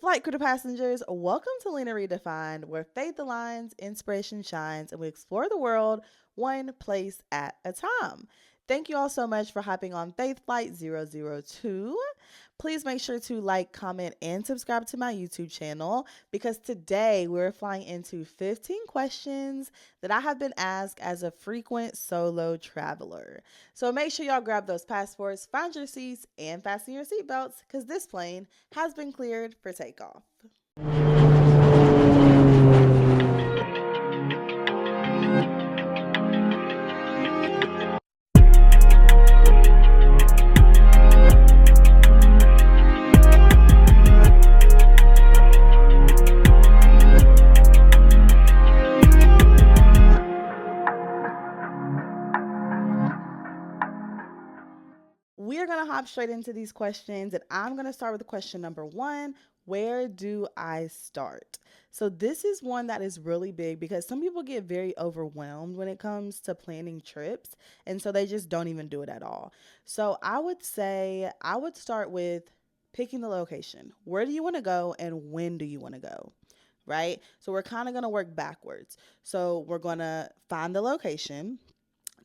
Flight crew passengers, welcome to Lena Redefined, where faith aligns, inspiration shines, and we explore the world one place at a time. Thank you all so much for hopping on Faith Flight 002. Please make sure to like, comment, and subscribe to my YouTube channel because today we're flying into 15 questions that I have been asked as a frequent solo traveler. So make sure y'all grab those passports, find your seats, and fasten your seatbelts because this plane has been cleared for takeoff. We are going to hop straight into these questions, and I'm going to start with question number one. Where do I start? So this is one that is really big because some people get very overwhelmed when it comes to planning trips, and so they just don't even do it at all. So I would say I would start with picking the location. Where do you want to go and when do you want to go? Right? So we're kind of going to work backwards. So we're going to find the location.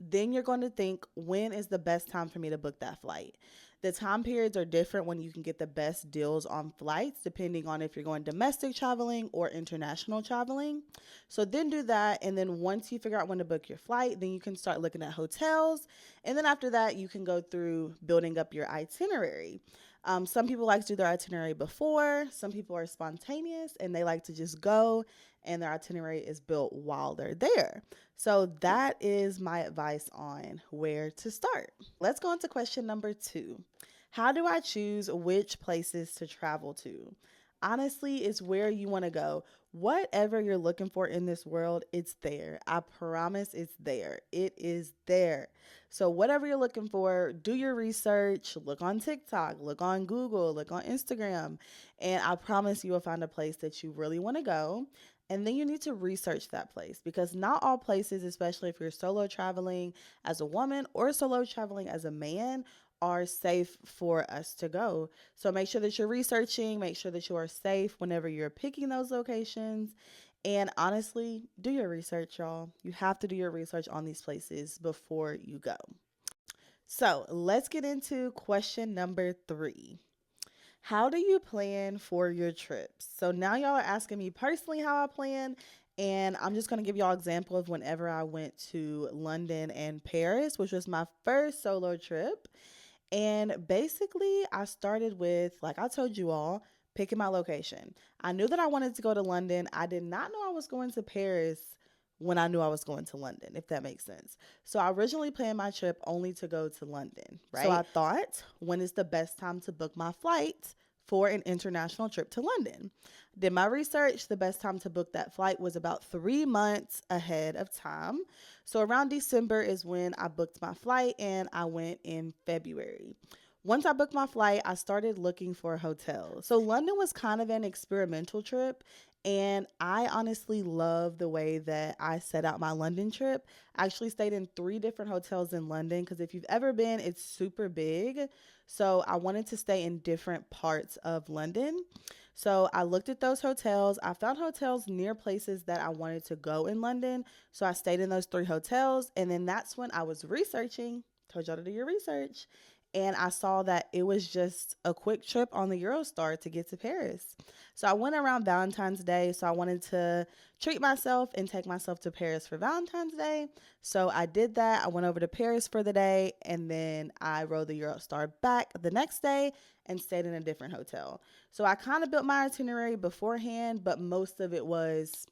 Then you're going to think, when is the best time for me to book that flight? The time periods are different when you can get the best deals on flights, depending on if you're going domestic traveling or international traveling. So then do that. And then once you figure out when to book your flight, then you can start looking at hotels. And then after that, you can go through building up your itinerary. Some people like to do their itinerary before. Some people are spontaneous and they like to just go and their itinerary is built while they're there. So that is my advice on where to start. Let's go into question number 2. How do I choose which places to travel to? Honestly, it's where you want to go. Whatever you're looking for in this world, it's there. I promise it's there. It is there. So whatever you're looking for, do your research, look on TikTok, look on Google, look on Instagram, and I promise you will find a place that you really want to go. And then you need to research that place because not all places, especially if you're solo traveling as a woman or solo traveling as a man, are safe for us to go. So make sure that you're researching, make sure that you are safe whenever you're picking those locations. And honestly, do your research, y'all. You have to do your research on these places before you go. So let's get into question number 3. How do you plan for your trips? So now y'all are asking me personally how I plan, and I'm just going to give y'all an example of whenever I went to London and Paris, which was my first solo trip. And basically, I started with, like I told you all, picking my location. I knew that I wanted to go to London. I did not know I was going to Paris when I knew I was going to London, if that makes sense. So I originally planned my trip only to go to London, right? So I thought, when is the best time to book my flight for an international trip to London? Did my research. The best time to book that flight was about 3 months ahead of time. So around December is when I booked my flight, and I went in February. Once I booked my flight, I started looking for hotels. So London was kind of an experimental trip, and I honestly love the way that I set out my London trip. I actually stayed in 3 different hotels in London because if you've ever been, it's super big. So I wanted to stay in different parts of London. So I looked at those hotels. I found hotels near places that I wanted to go in London. So I stayed in those 3 hotels. And then that's when I was researching. Told y'all to do your research. And I saw that it was just a quick trip on the Eurostar to get to Paris. So I went around Valentine's Day. So I wanted to treat myself and take myself to Paris for Valentine's Day. So I did that. I went over to Paris for the day, and then I rode the Eurostar back the next day and stayed in a different hotel. So I kind of built my itinerary beforehand, but most of it was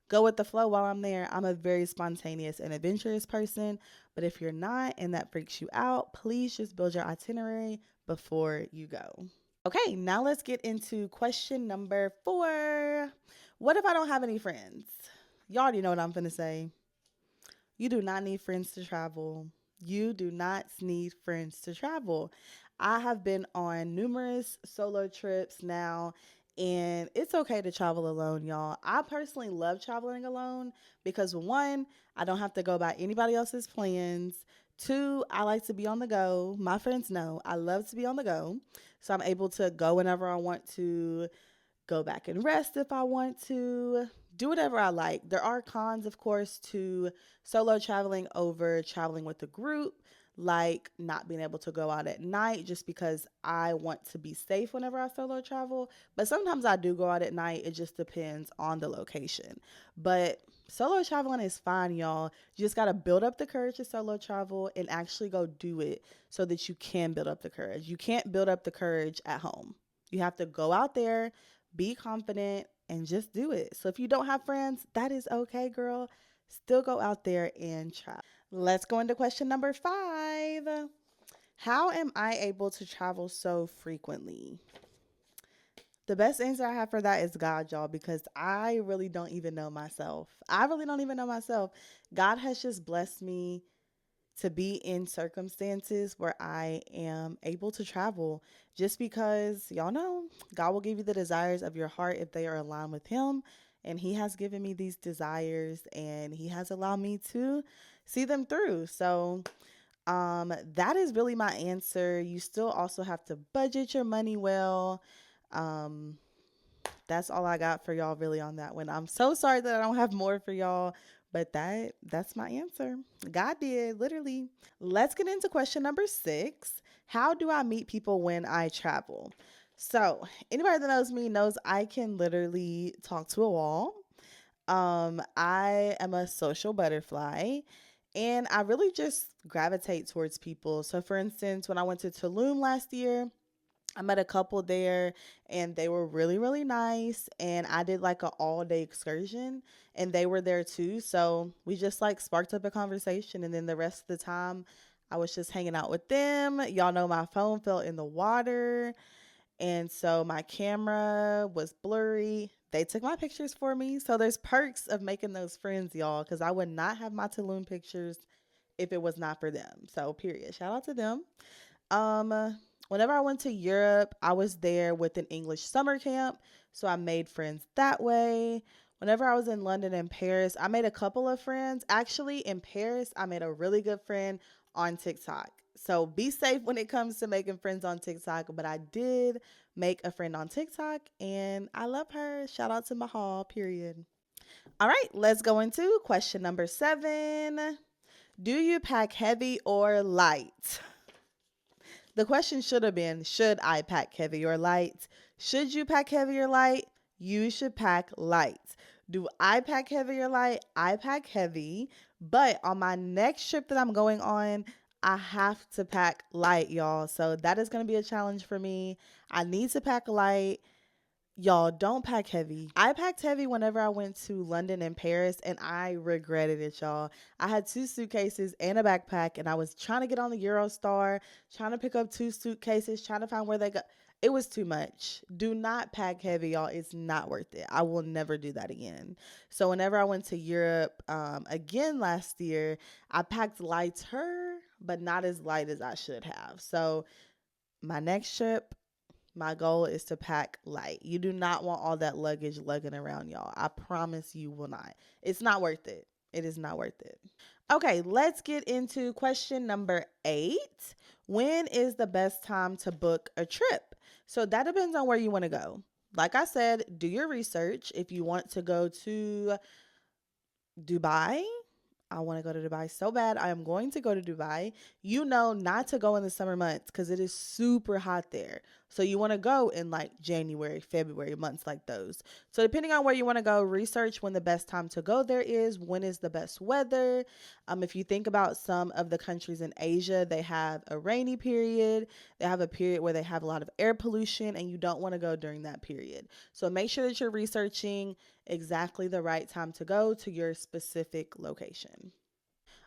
go with the flow while I'm there. I'm a very spontaneous and adventurous person, but if you're not and that freaks you out, please just build your itinerary before you go. Okay, now let's get into question number 4. What if I don't have any friends? Y'all already know what I'm finna say. You do not need friends to travel. You do not need friends to travel. I have been on numerous solo trips now, and it's okay to travel alone, y'all. I personally love traveling alone because 1, I don't have to go by anybody else's plans. 2, I like to be on the go. My friends know I love to be on the go. So I'm able to go whenever I want to, go back and rest if I want to, do whatever I like. There are cons, of course, to solo traveling over traveling with a group, like not being able to go out at night just because I want to be safe whenever I solo travel. But sometimes I do go out at night. It just depends on the location. But solo traveling is fine, y'all. You just got to build up the courage to solo travel and actually go do it so that you can build up the courage. You can't build up the courage at home. You have to go out there, be confident, and just do it. So if you don't have friends, that is okay, girl. Still go out there and try. Let's go into question number 5. How am I able to travel so frequently? The best answer I have for that is God, y'all, because I really don't even know myself. I really don't even know myself. God has just blessed me to be in circumstances where I am able to travel just because y'all know God will give you the desires of your heart if they are aligned with Him. And He has given me these desires and He has allowed me to see them through. So, that is really my answer. You still also have to budget your money well. Um, that's all I got for y'all really on that one. I'm so sorry that I don't have more for y'all, but that's my answer. God did, literally. Let's get into question number 6. How do I meet people when I travel? So, anybody that knows me knows I can literally talk to a wall. I am a social butterfly and I really just gravitate towards people. So, for instance, when I went to Tulum last year, I met a couple there and they were really, really nice. And I did like an all day excursion and they were there too. So we just like sparked up a conversation. And then the rest of the time, I was just hanging out with them. Y'all know my phone fell in the water. And so my camera was blurry. They took my pictures for me. So there's perks of making those friends, y'all, because I would not have my Tulum pictures if it was not for them. So, period. Shout out to them. Whenever I went to Europe, I was there with an English summer camp, so I made friends that way. Whenever I was in London and Paris, I made a couple of friends. Actually, in Paris, I made a really good friend on TikTok. So be safe when it comes to making friends on TikTok, but I did make a friend on TikTok and I love her. Shout out to Mahal, period. All right, let's go into question number 7. Do you pack heavy or light? The question should have been, should I pack heavy or light? Should you pack heavy or light? You should pack light. Do I pack heavy or light? I pack heavy. But on my next trip that I'm going on, I have to pack light, y'all. So that is going to be a challenge for me. I need to pack light. Y'all, don't pack heavy. I packed heavy whenever I went to London and Paris, and I regretted it, y'all. I had 2 suitcases and a backpack, and I was trying to get on the Eurostar, trying to pick up 2 suitcases, trying to find where they go. It was too much. Do not pack heavy, y'all. It's not worth it. I will never do that again. So whenever I went to Europe again last year, I packed lighter, but not as light as I should have. So my next trip, my goal is to pack light. You do not want all that luggage lugging around, y'all. I promise you will not. It's not worth it. It is not worth it. Okay, let's get into question number 8. When is the best time to book a trip? So that depends on where you want to go. Like I said, do your research. If you want to go to Dubai, I want to go to Dubai so bad. I am going to go to Dubai. You know not to go in the summer months because it is super hot there. So you want to go in like January, February, months like those. So depending on where you want to go, research when the best time to go there is, when is the best weather. If you think about some of the countries in Asia, they have a rainy period. They have a period where they have a lot of air pollution and you don't want to go during that period. So make sure that you're researching exactly the right time to go to your specific location.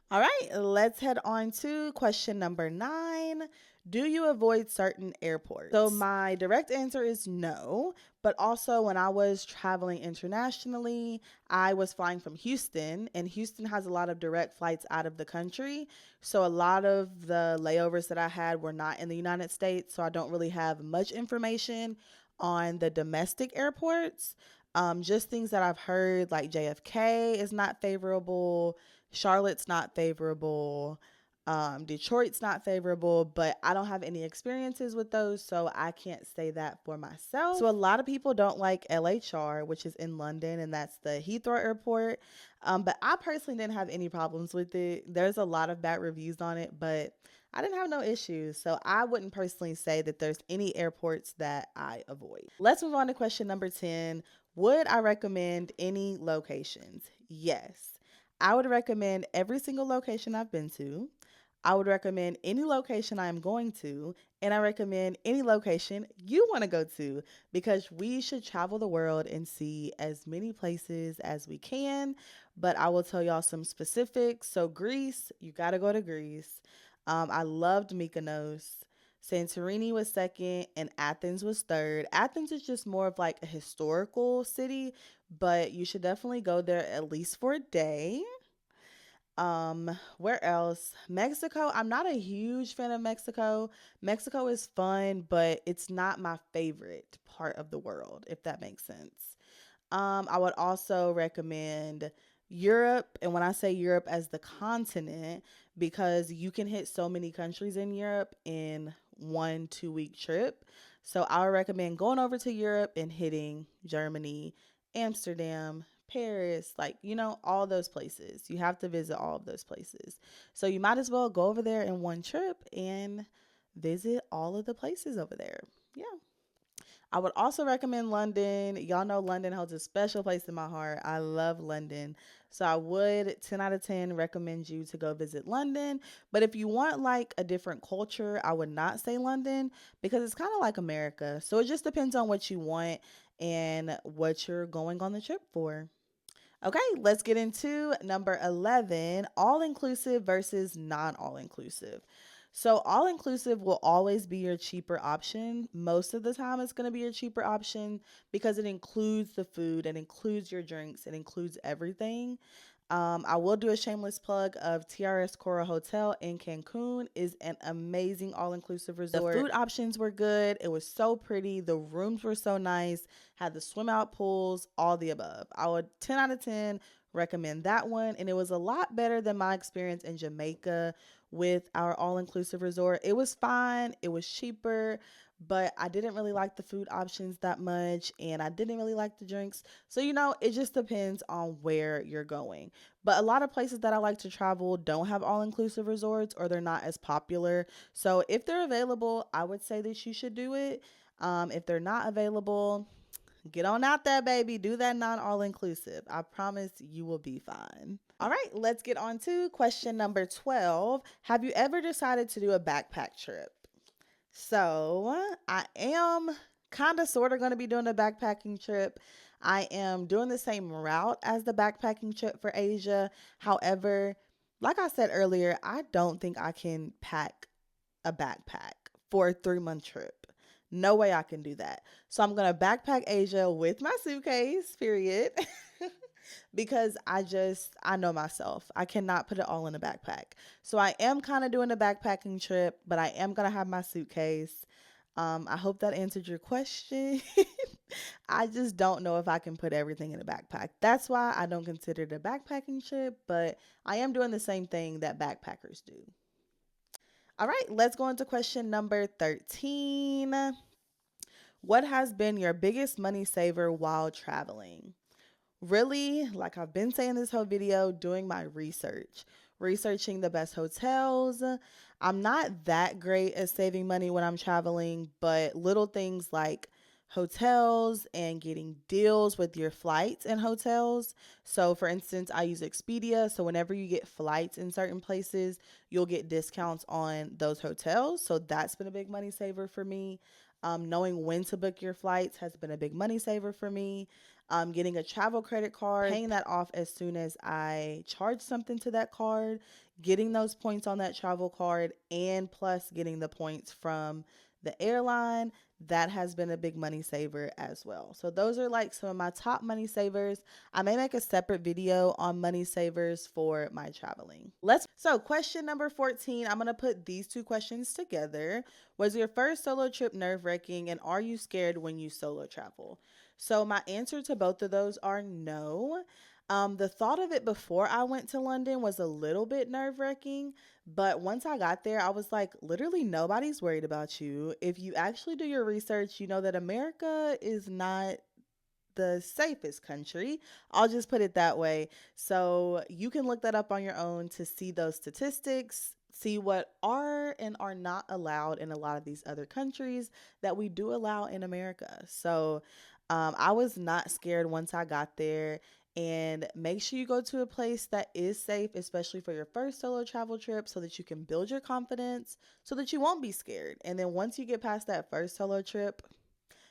All right, let's head on to question number 9. Do you avoid certain airports? So, my direct answer is no. But also, when I was traveling internationally, I was flying from Houston, and Houston has a lot of direct flights out of the country. So, a lot of the layovers that I had were not in the United States. So, I don't really have much information on the domestic airports. Just things that I've heard, like JFK is not favorable. Charlotte's not favorable. Detroit's not favorable, but I don't have any experiences with those, so I can't say that for myself. So a lot of people don't like LHR, which is in London, and that's the Heathrow Airport. But I personally didn't have any problems with it. There's a lot of bad reviews on it, but I didn't have no issues. So I wouldn't personally say that there's any airports that I avoid. Let's move on to question number 10. Would I recommend any locations? Yes. I would recommend every single location I've been to. I would recommend any location I am going to, and I recommend any location you want to go to because we should travel the world and see as many places as we can. But I will tell y'all some specifics. So, Greece, you got to go to Greece. I loved Mykonos. Santorini was second, and Athens was third. Athens is just more of like a historical city, but you should definitely go there at least for a day. Where else? Mexico. I'm not a huge fan of Mexico. Mexico is fun, but it's not my favorite part of the world, if that makes sense. I would also recommend Europe, and when I say Europe as the continent, because you can hit so many countries in Europe in 1 2 week trip. So I would recommend going over to Europe and hitting Germany, Amsterdam, Paris, like, all those places. You have to visit all of those places. So you might as well go over there in one trip and visit all of the places over there. Yeah. I would also recommend London. Y'all know London holds a special place in my heart. I love London. So I would 10 out of 10 recommend you to go visit London. But if you want like a different culture, I would not say London because it's kind of like America. So it just depends on what you want and what you're going on the trip for. Okay, let's get into number 11, all inclusive versus non all inclusive. So, all inclusive will always be your cheaper option. Most of the time, it's going to be your cheaper option because it includes the food, it includes your drinks, it includes everything. I will do a shameless plug of TRS Coral Hotel in Cancun is an amazing all-inclusive resort. The food options were good. It was so pretty. The rooms were so nice. Had the swim out pools, all the above. I would 10 out of 10 recommend that one. And it was a lot better than my experience in Jamaica with our all-inclusive resort. It was fine. It was cheaper, but I didn't really like the food options that much and I didn't really like the drinks. So, it just depends on where you're going. But a lot of places that I like to travel don't have all inclusive resorts or they're not as popular. So, if they're available, I would say that you should do it. If they're not available, get on out there, baby. Do that non all inclusive. I promise you will be fine. All right, let's get on to question number 12. Have you ever decided to do a backpack trip? So I am kind of sort of going to be doing a backpacking trip. I am doing the same route as the backpacking trip for Asia. However, like I said earlier, I don't think I can pack a backpack for a 3 month trip. No way I can do that. So I'm going to backpack Asia with my suitcase, period. Because I know myself. I cannot put it all in a backpack. So I am kind of doing a backpacking trip, but I am going to have my suitcase. I hope that answered your question. I just don't know if I can put everything in a backpack. That's why I don't consider it a backpacking trip, but I am doing the same thing that backpackers do. All right, let's go into question number 13. What has been your biggest money saver while traveling? Really, like I've been saying this whole video, doing my research, researching the best hotels. I'm not that great at saving money when I'm traveling, but little things like hotels and getting deals with your flights and hotels. So, for instance, I use Expedia. So, whenever you get flights in certain places, you'll get discounts on those hotels. So, that's been a big money saver for me. Knowing when to book your flights has been a big money saver for me. Getting a travel credit card, paying that off as soon as I charge something to that card, getting those points on that travel card, and plus getting the points from the airline. That has been a big money saver as well. So those are like some of my top money savers. I may make a separate video on money savers for my traveling. So question number 14, I'm going to put these two questions together. Was your first solo trip nerve-wracking and are you scared when you solo travel? So my answer to both of those are no. The thought of it before I went to London was a little bit nerve wracking, but once I got there, I was like, literally nobody's worried about you. If you actually do your research, you know that America is not the safest country. I'll just put it that way. So you can look that up on your own to see those statistics, see what are and are not allowed in a lot of these other countries that we do allow in America. So I was not scared once I got there. And make sure you go to a place that is safe, especially for your first solo travel trip, so that you can build your confidence, so that you won't be scared. And then once you get past that first solo trip,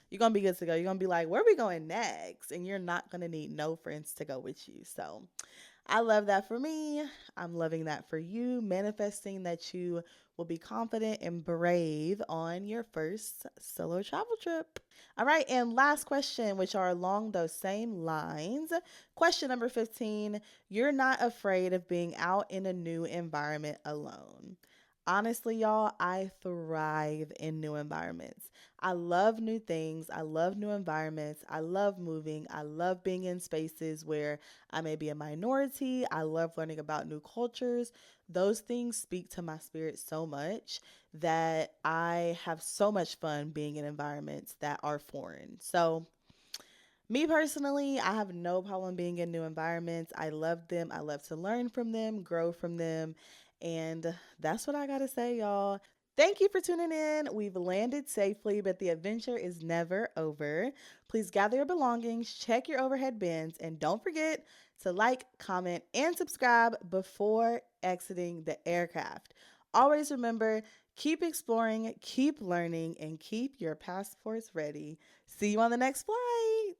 you're gonna be good to go. You're gonna be like, where are we going next? And you're not gonna need no friends to go with you. So I love that for me. I'm loving that for you. Manifesting that you will be confident and brave on your first solo travel trip. All right, and last question, which are along those same lines. Question number 15. You're not afraid of being out in a new environment alone. Honestly, y'all, I thrive in new environments. I love new things. I love new environments. I love moving. I love being in spaces where I may be a minority. I love learning about new cultures. Those things speak to my spirit so much that I have so much fun being in environments that are foreign. So, me personally, I have no problem being in new environments. I love them. I love to learn from them, grow from them. And that's what I got to say, y'all. Thank you for tuning in. We've landed safely, but the adventure is never over. Please gather your belongings, check your overhead bins, and don't forget to like, comment, and subscribe before exiting the aircraft. Always remember, keep exploring, keep learning, and keep your passports ready. See you on the next flight.